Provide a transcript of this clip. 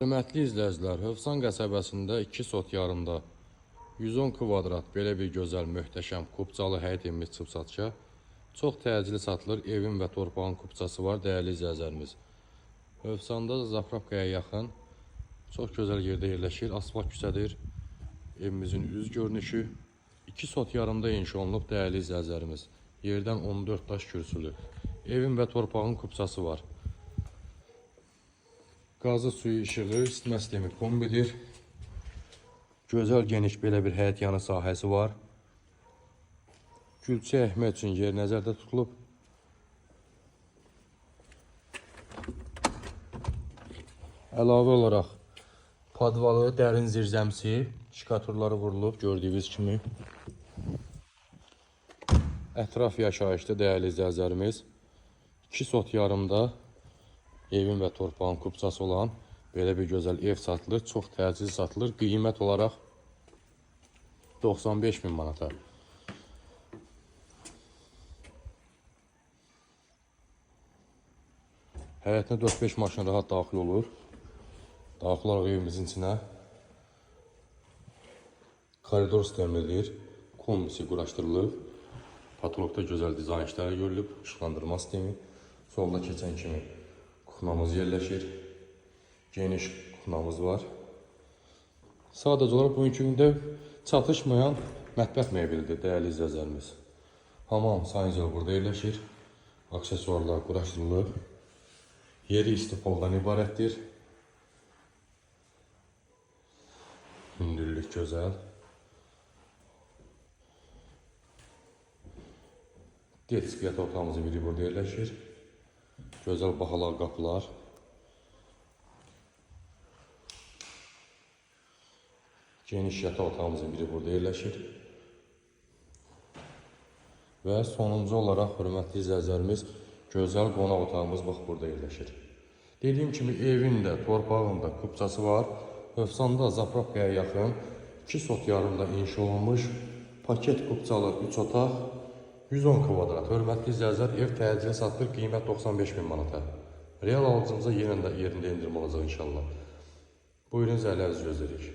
Hörmətli izləyicilər, Hövsan qəsəbəsində 2 sot yarımda 110 kvadrat belə bir gözəl, möhtəşəm, kubcalı həyət evimiz çıxıb satışa. Çox təcili satılır, evin və torpağın kubcası var, dəyərli izləyicilərimiz. Hövsanda Zapravkaya yaxın, çox gözəl yerdə yerləşir, asfalt küçədir. Evimizin üz görünüşü 2 sot yarımda inşa olunub, dəyərli izləyicilərimiz. Yerdən 14 daş kürsülü. Evin və torpağın kubcası var. Qazı, suyu, işığı, isitmə sistemi kombidir. Gözəl, geniş belə bir həyət yanı sahəsi var. Gülçə əkmək üçün yer nəzərdə tutulub. Əlavə olaraq padvalı, dərin zirzəmsi, şikaturları vurulub gördüyünüz kimi. Ətraf yaşayışda, dəyərli izləyicilərimiz. 2 sot yarımda evin və torpağın kubcası olan belə bir gözəl ev satılır. Çox təcili satılır. Qiymət olaraq 95.000 manata. Həyətinə 4-5 maşın rahat daxil olur. Daxil olaraq evimizin içinə koridor sistemidir. Kombisi quraşdırılıb. Patologda gözəl dizayn işləri görülüb. İşıqlandırma sistemi. Solda keçən kimi kuxnamız yerləşir. Geniş kuxnamız var. Sadəcə olaraq bugünkü gündə çatışmayan mətbəx mebelidir, dəyərli izləyicilərimiz. Hamam, sanitariya burada yerləşir. Aksesuarlar quraşdırılıb. Yeri istifoldan ibarətdir. Hündürlük gözəl. Desk yataq otağımızın biri burada yerləşir. Gözəl bahalar qapılar. Geniş yataq otağımızın biri burada yerləşir. Və sonuncu olaraq, hörmətli izləyicilərimiz, gözəl qonaq otağımız bax burada yerləşir. Dediyim kimi, evin də, torpağın da kubcası var. Hövsanda Zapravkaya yaxın 2 sot yarımda inşa olunmuş paket kubcalı 3 otaq 110 kvadrat. Hörmətli izləyicilər, ev təcili satılır, qiymət 95.000 manata. Real alıcımıza yerində endirim olacaq inşallah. Buyurun, zəhlərinizi gözləyirik.